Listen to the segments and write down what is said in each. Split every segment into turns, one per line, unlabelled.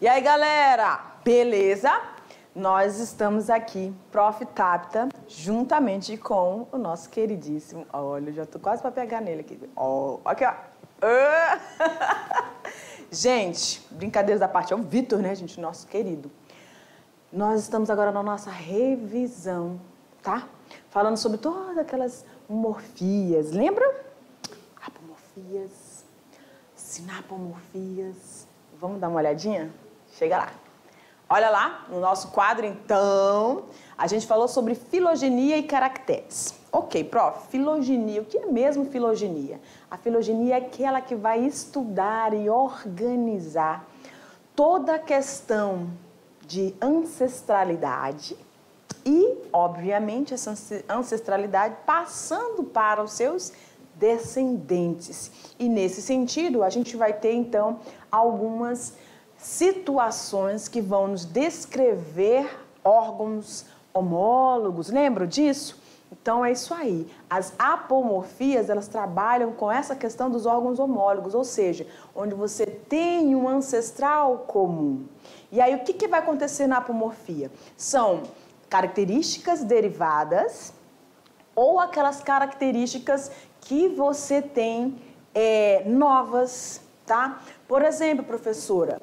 E aí, galera, beleza? Nós estamos aqui, Prof. Tabita, juntamente com o nosso queridíssimo... Olha, eu já tô quase para pegar nele aqui. Ó, aqui, ó. Gente, brincadeiras à parte, é o Vitor, né, gente? Nosso querido. Nós estamos agora na nossa revisão, tá? Falando sobre todas aquelas morfias. Lembra? Apomorfias, sinapomorfias. Vamos dar uma olhadinha? Chega lá. Olha lá, no nosso quadro, então, a gente falou sobre filogenia e caracteres. Ok, prof, filogenia, o que é mesmo filogenia? A filogenia é aquela que vai estudar e organizar toda a questão de ancestralidade e, obviamente, essa ancestralidade passando para os seus descendentes. E, nesse sentido, a gente vai ter, então, algumas situações que vão nos descrever órgãos homólogos. Lembram disso? Então, é isso aí. As apomorfias, elas trabalham com essa questão dos órgãos homólogos, ou seja, onde você tem um ancestral comum. E aí, o que vai acontecer na apomorfia? São características derivadas ou aquelas características que você tem novas, tá? Por exemplo, professora,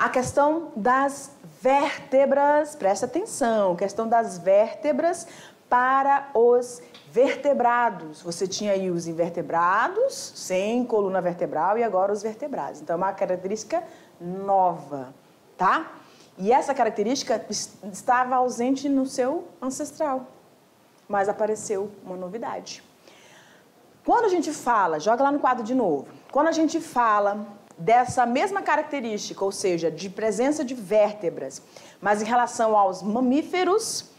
a questão das vértebras, presta atenção, questão das vértebras para os vertebrados. Você tinha aí os invertebrados, sem coluna vertebral, e agora os vertebrados. Então, é uma característica nova, tá? E essa característica estava ausente no seu ancestral, mas apareceu uma novidade. Quando a gente fala, joga lá no quadro de novo, quando a gente fala dessa mesma característica, ou seja, de presença de vértebras, mas em relação aos mamíferos,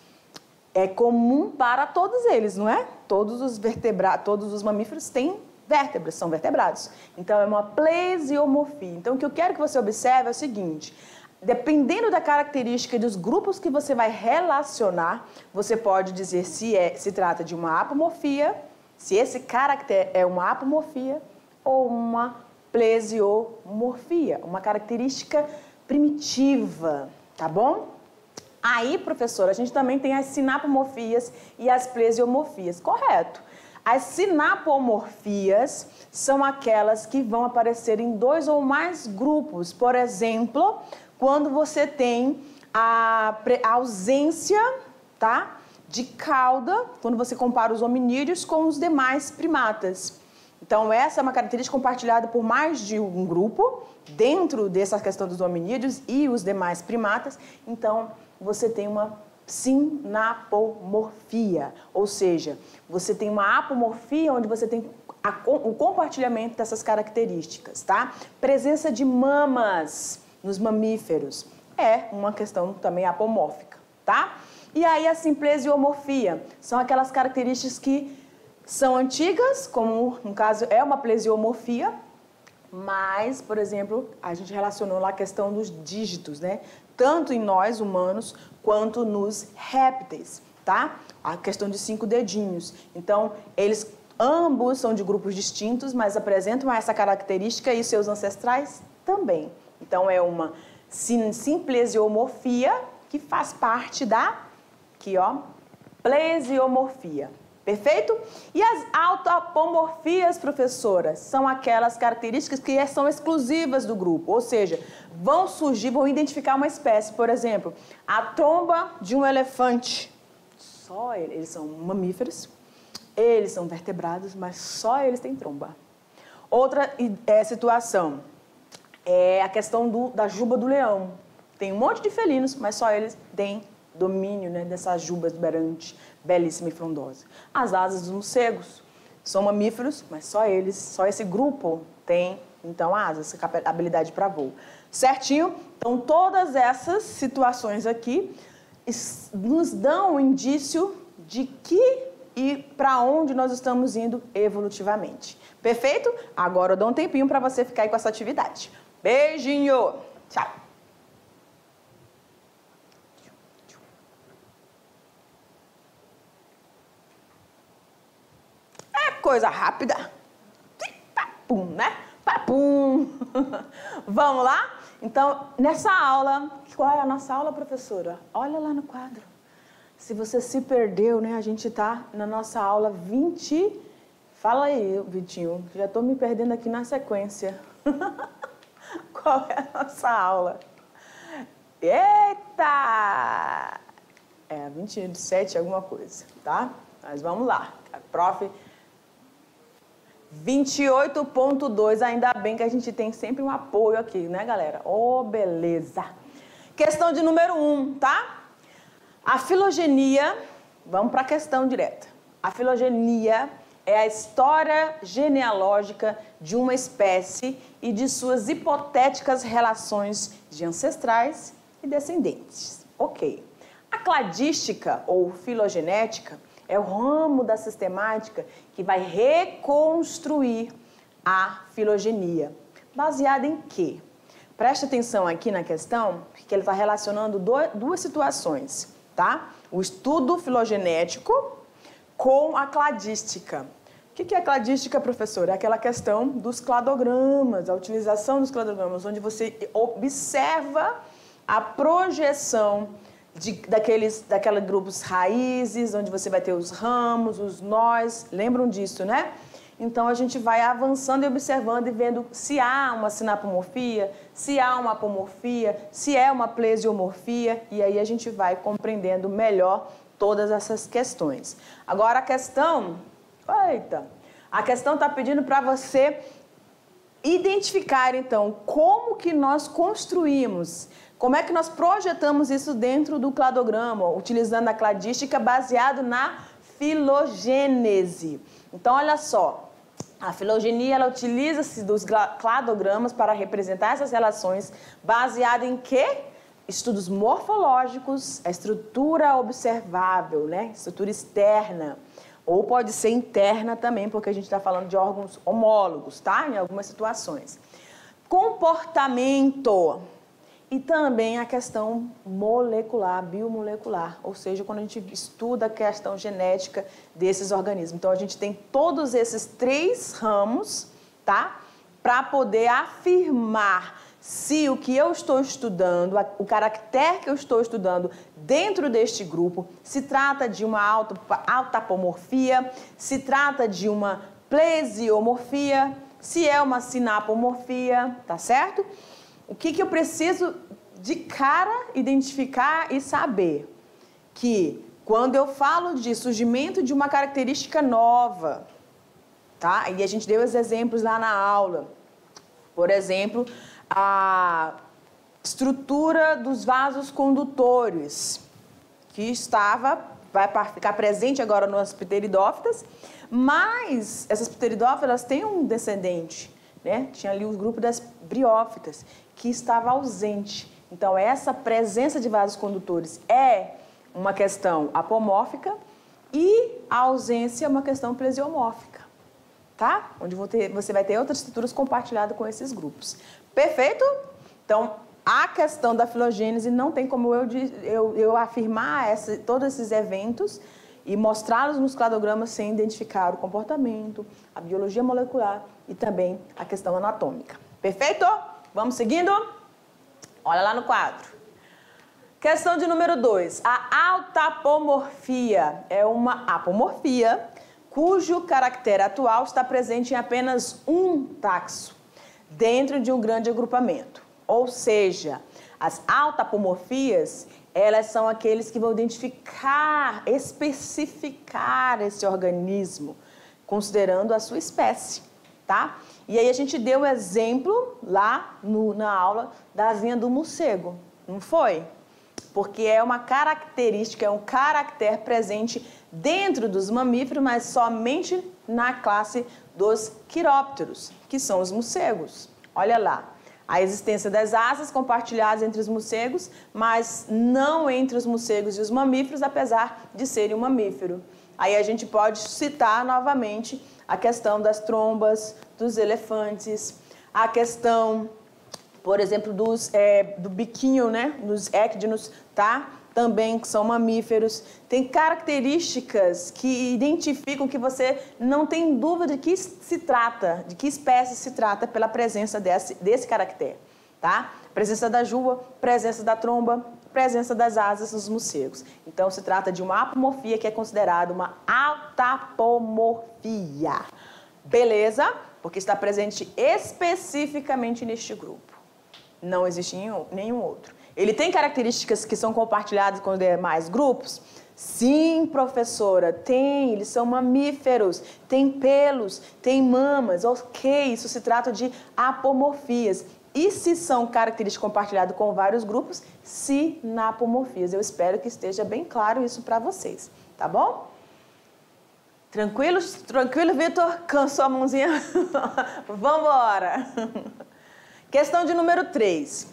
é comum para todos eles, não é? Todos os mamíferos têm vértebras, são vertebrados. Então, é uma plesiomorfia. Então, o que eu quero que você observe é o seguinte: dependendo da característica dos grupos que você vai relacionar, você pode dizer se trata de uma apomorfia, se esse caractere é uma apomorfia ou uma plesiomorfia, uma característica primitiva, tá bom? Aí, professora, a gente também tem as sinapomorfias e as plesiomorfias, correto? As sinapomorfias são aquelas que vão aparecer em 2 ou mais grupos. Por exemplo, quando você tem a ausência, tá, de cauda, quando você compara os hominídeos com os demais primatas. Então, essa é uma característica compartilhada por mais de um grupo, dentro dessa questão dos hominídeos e os demais primatas. Então, você tem uma sinapomorfia, ou seja, você tem uma apomorfia onde você tem o compartilhamento dessas características, tá? Presença de mamas nos mamíferos é uma questão também apomórfica, tá? E aí a plesiomorfia são aquelas características que são antigas, como no caso é uma plesiomorfia, mas, por exemplo, a gente relacionou lá a questão dos dígitos, né? Tanto em nós, humanos, quanto nos répteis, tá? A questão de 5 dedinhos. Então, eles ambos são de grupos distintos, mas apresentam essa característica e seus ancestrais também. Então, é uma simplesiomorfia que faz parte da, aqui ó, plesiomorfia. Perfeito? E as autapomorfias, professoras, são aquelas características que são exclusivas do grupo, ou seja, vão identificar uma espécie. Por exemplo, a tromba de um elefante. Só eles são mamíferos, eles são vertebrados, mas só eles têm tromba. Outra situação é a questão da juba do leão. Tem um monte de felinos, mas só eles têm domínio, né, dessas jubas berante, belíssima e frondosa. As asas dos morcegos são mamíferos, mas só eles, só esse grupo tem, então, asas, habilidade para voo. Certinho? Então, todas essas situações aqui nos dão um indício de que e para onde nós estamos indo evolutivamente. Perfeito? Agora eu dou um tempinho para você ficar aí com essa atividade. Beijinho! Tchau! Coisa rápida. Papum, né? Papum. Vamos lá? Então, nessa aula, qual é a nossa aula, professora? Olha lá no quadro. Se você se perdeu, né? A gente está na nossa aula 20... Fala aí, Vitinho, já estou me perdendo aqui na sequência. Qual é a nossa aula? Eita! É 27 alguma coisa, tá? Mas vamos lá. Prof. 28.2, ainda bem que a gente tem sempre um apoio aqui, né, galera? Oh, beleza. Questão de número 1, tá? A filogenia, vamos para a questão direta. A filogenia é a história genealógica de uma espécie e de suas hipotéticas relações de ancestrais e descendentes. Ok. A cladística ou filogenética é o ramo da sistemática que vai reconstruir a filogenia. Baseada em quê? Preste atenção aqui na questão, porque ele está relacionando duas situações, tá? O estudo filogenético com a cladística. O que é a cladística, professora? É aquela questão dos cladogramas, a utilização dos cladogramas, onde você observa a projeção daqueles grupos raízes, onde você vai ter os ramos, os nós, lembram disso, né? Então, a gente vai avançando e observando e vendo se há uma sinapomorfia, se há uma apomorfia, se é uma plesiomorfia, e aí a gente vai compreendendo melhor todas essas questões. Agora, a questão está pedindo para você identificar, então, como que nós construímos, como é que nós projetamos isso dentro do cladograma, utilizando a cladística baseado na filogênese. Então, olha só, a filogenia, ela utiliza-se dos cladogramas para representar essas relações baseado em quê? Estudos morfológicos, a estrutura observável, né? Estrutura externa. Ou pode ser interna também, porque a gente está falando de órgãos homólogos, tá? Em algumas situações. Comportamento. E também a questão molecular, biomolecular. Ou seja, quando a gente estuda a questão genética desses organismos. Então, a gente tem todos esses 3 ramos, tá? Para poder afirmar se o que eu estou estudando, o caractere que eu estou estudando dentro deste grupo, se trata de uma autapomorfia, se trata de uma plesiomorfia, se é uma sinapomorfia, tá certo? O que eu preciso de cara identificar e saber? Que quando eu falo de surgimento de uma característica nova, tá? E a gente deu os exemplos lá na aula. Por exemplo, a estrutura dos vasos condutores, que vai ficar presente agora nas pteridófitas, mas essas pteridófitas têm um descendente, né? Tinha ali o grupo das briófitas, que estava ausente. Então, essa presença de vasos condutores é uma questão apomórfica e a ausência é uma questão plesiomórfica, tá? Onde você vai ter outras estruturas compartilhadas com esses grupos. Perfeito? Então, a questão da filogênese não tem como eu afirmar todos esses eventos e mostrá-los nos cladogramas sem identificar o comportamento, a biologia molecular e também a questão anatômica. Perfeito? Vamos seguindo? Olha lá no quadro. Questão de número 2. A autapomorfia é uma apomorfia cujo caractere atual está presente em apenas um taxo, dentro de um grande agrupamento. Ou seja, as autapomorfias, elas são aqueles que vão identificar, especificar esse organismo, considerando a sua espécie, tá? E aí a gente deu o exemplo lá na aula da asinha do morcego, não foi? Porque é uma característica, é um caractere presente dentro dos mamíferos, mas somente na classe dos quirópteros, que são os morcegos. Olha lá, a existência das asas compartilhadas entre os morcegos, mas não entre os morcegos e os mamíferos, apesar de serem um mamífero. Aí a gente pode citar novamente a questão das trombas, dos elefantes, a questão, por exemplo, do biquinho, né? Dos équidinos, tá? Também que são mamíferos. Tem características que identificam que você não tem dúvida de que se trata, de que espécie se trata pela presença desse caractere. tá? Presença da juba, presença da tromba, presença das asas dos morcegos. Então, se trata de uma apomorfia que é considerada uma autapomorfia. Beleza? Porque está presente especificamente neste grupo. Não existe nenhum outro. Ele tem características que são compartilhadas com os demais grupos? Sim, professora, tem. Eles são mamíferos, tem pelos, tem mamas. Ok, isso se trata de apomorfias. E se são características compartilhadas com vários grupos? Sinapomorfias. Eu espero que esteja bem claro isso para vocês, tá bom? Tranquilo? Tranquilo, Vitor? Cansou a mãozinha? Vamos embora! Questão de número 3.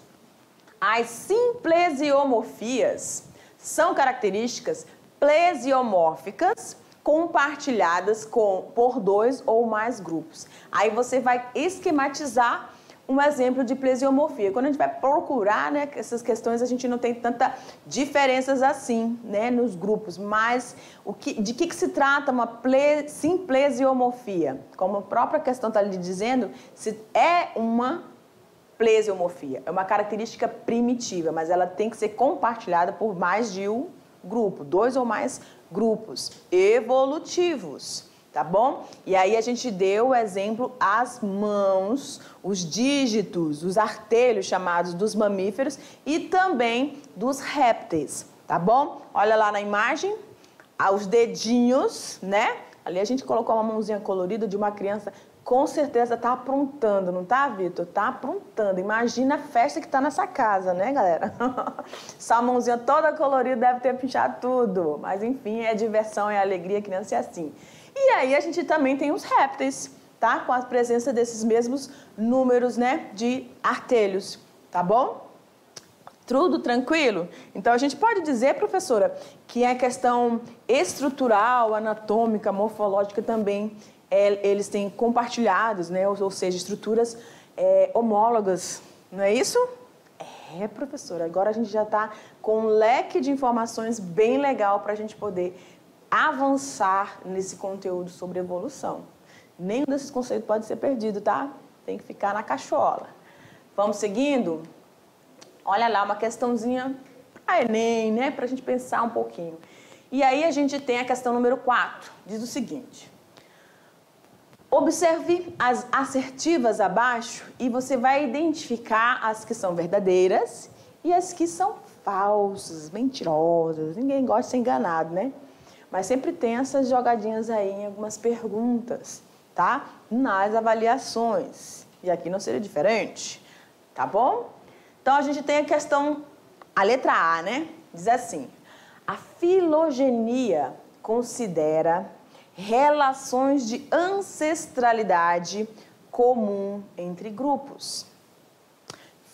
As simplesiomorfias são características plesiomórficas compartilhadas por 2 ou mais grupos. Aí você vai esquematizar um exemplo de plesiomorfia. Quando a gente vai procurar, né, essas questões, a gente não tem tanta diferenças assim, né, nos grupos. Mas de que se trata uma simplesiomorfia? Como a própria questão está lhe dizendo, se é uma plesiomorfia. É uma característica primitiva, mas ela tem que ser compartilhada por mais de um grupo, 2 ou mais grupos evolutivos. Tá bom? E aí a gente deu o exemplo, as mãos, os dígitos, os artelhos chamados dos mamíferos e também dos répteis, tá bom? Olha lá na imagem, os dedinhos, né? Ali a gente colocou uma mãozinha colorida de uma criança, com certeza tá aprontando, não tá, Vitor? Tá aprontando. Imagina a festa que tá nessa casa, né, galera? Essa mãozinha toda colorida deve ter pinchado tudo. Mas enfim, é diversão, é alegria, criança é assim. E aí a gente também tem os répteis, tá? Com a presença desses mesmos números, né, de artelhos, tá bom? Tudo tranquilo? Então a gente pode dizer, professora, que a questão estrutural, anatômica, morfológica também, eles têm compartilhados, né, ou seja, estruturas homólogas, não é isso? É, professora, agora a gente já está com um leque de informações bem legal para a gente poder avançar nesse conteúdo sobre evolução. Nenhum desses conceitos pode ser perdido, tá? Tem que ficar na cachola. Vamos seguindo? Olha lá, uma questãozinha para Enem, né? Para a gente pensar um pouquinho. E aí a gente tem a questão número 4. Diz o seguinte. Observe as assertivas abaixo e você vai identificar as que são verdadeiras e as que são falsas, mentirosas. Ninguém gosta de ser enganado, né? Mas sempre tem essas jogadinhas aí em algumas perguntas, tá? Nas avaliações. E aqui não seria diferente, tá bom? Então, a gente tem a questão, a letra A, né? Diz assim, a filogenia considera relações de ancestralidade comum entre grupos.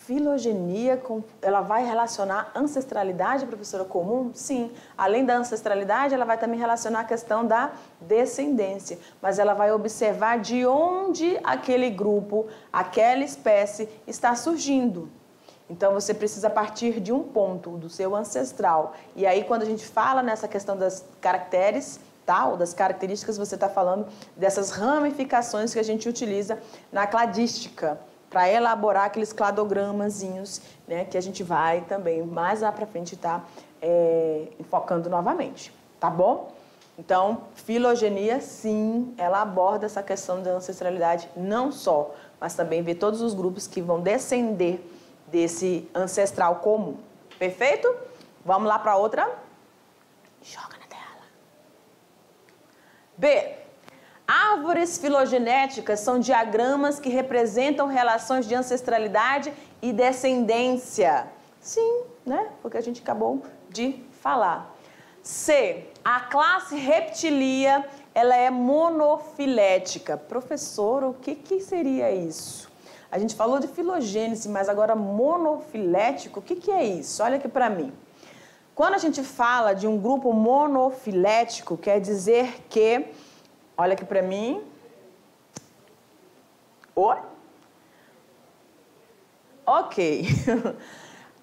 Filogenia, ela vai relacionar ancestralidade, professora, comum? Sim. Além da ancestralidade, ela vai também relacionar a questão da descendência. Mas ela vai observar de onde aquele grupo, aquela espécie está surgindo. Então, você precisa partir de um ponto, do seu ancestral. E aí, quando a gente fala nessa questão das caracteres, tá? Ou das características, você está falando dessas ramificações que a gente utiliza na cladística, para elaborar aqueles cladogramazinhos, né, que a gente vai também mais lá para frente estar enfocando novamente, tá bom? Então, filogenia, sim, ela aborda essa questão da ancestralidade não só, mas também vê todos os grupos que vão descender desse ancestral comum. Perfeito? Vamos lá para outra? Joga na tela. B. Árvores filogenéticas são diagramas que representam relações de ancestralidade e descendência. Sim, né? Porque a gente acabou de falar. C. A classe reptilia, ela é monofilética. Professor, o que seria isso? A gente falou de filogênese, mas agora monofilético, o que é isso? Olha aqui para mim. Quando a gente fala de um grupo monofilético, quer dizer que... Olha aqui para mim. Oi? Ok.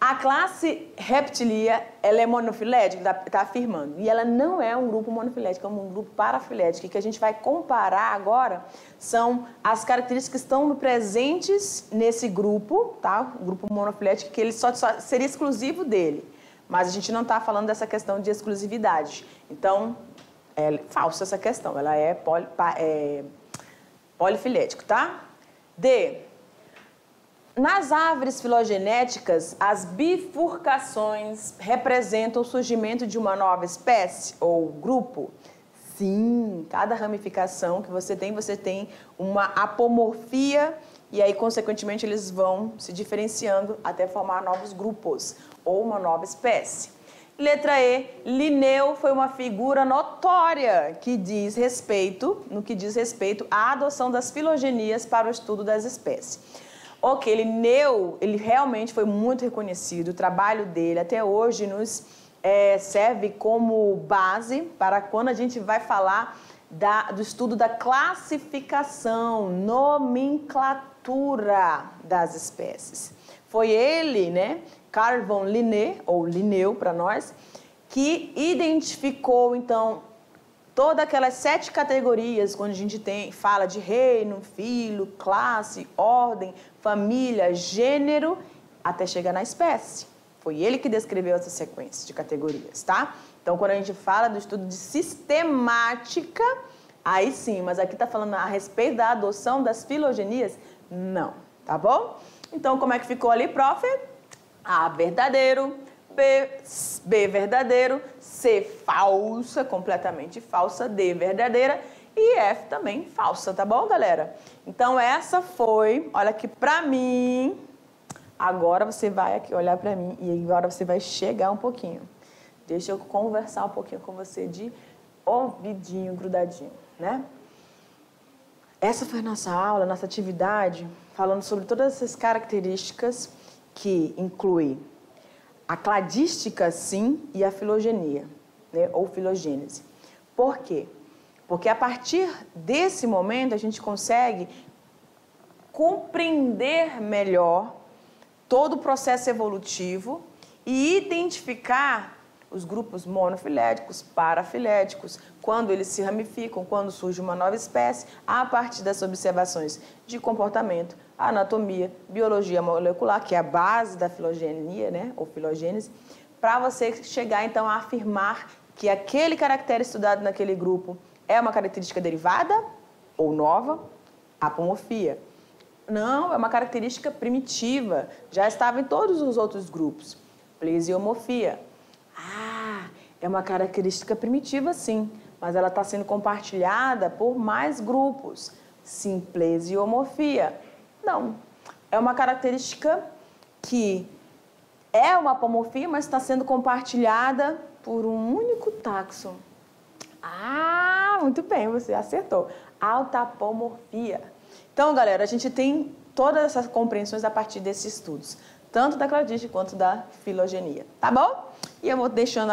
A classe Reptilia, ela é monofilética, está afirmando, e ela não é um grupo monofilético, é um grupo parafilético. E que a gente vai comparar agora são as características que estão presentes nesse grupo, tá? O grupo monofilético, que ele só seria exclusivo dele. Mas a gente não está falando dessa questão de exclusividade. Então, é falsa essa questão, ela é polifilético, tá? D. Nas árvores filogenéticas, as bifurcações representam o surgimento de uma nova espécie ou grupo? Sim, cada ramificação que você tem uma apomorfia e aí, consequentemente, eles vão se diferenciando até formar novos grupos ou uma nova espécie. Letra E, Linneu foi uma figura notória no que diz respeito à adoção das filogenias para o estudo das espécies. Ok, Linneu, ele realmente foi muito reconhecido, o trabalho dele até hoje nos serve como base para quando a gente vai falar do estudo da classificação, nomenclatura das espécies. Foi ele, né, Carl von Linné, ou Linneu para nós, que identificou, então, todas aquelas 7 categorias, quando a gente fala de reino, filo, classe, ordem, família, gênero, até chegar na espécie. Foi ele que descreveu essa sequência de categorias, tá? Então, quando a gente fala do estudo de sistemática, aí sim, mas aqui está falando a respeito da adoção das filogenias? Não, tá bom? Então, como é que ficou ali, prof? A, verdadeiro. B, verdadeiro. C, falsa, completamente falsa. D, verdadeira. E F também falsa, tá bom, galera? Então, essa foi, olha aqui pra mim. Agora você vai aqui olhar pra mim e agora você vai chegar um pouquinho. Deixa eu conversar um pouquinho com você de ouvidinho grudadinho, né? Essa foi a nossa aula, nossa atividade, falando sobre todas essas características que incluem a cladística, sim, e a filogenia, né? Ou filogênese. Por quê? Porque a partir desse momento a gente consegue compreender melhor todo o processo evolutivo e identificar os grupos monofiléticos, parafiléticos, quando eles se ramificam, quando surge uma nova espécie, a partir das observações de comportamento, anatomia, biologia molecular, que é a base da filogenia, né, ou filogênese, para você chegar, então, a afirmar que aquele caractere estudado naquele grupo é uma característica derivada ou nova, apomorfia. Não, é uma característica primitiva, já estava em todos os outros grupos. Plesiomorfia. Ah, é uma característica primitiva, sim, mas ela está sendo compartilhada por mais grupos. Simplesiomorfia. Não, é uma característica que é uma apomorfia, mas está sendo compartilhada por um único taxon. Ah, muito bem, você acertou. Autapomorfia. Então, galera, a gente tem todas essas compreensões a partir desses estudos, tanto da cladística quanto da filogenia, tá bom? E eu vou deixando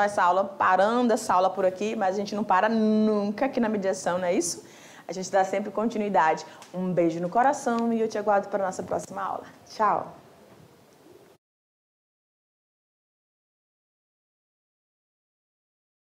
parando essa aula por aqui, mas a gente não para nunca aqui na mediação, não é isso? A gente dá sempre continuidade. Um beijo no coração e eu te aguardo para a nossa próxima aula. Tchau!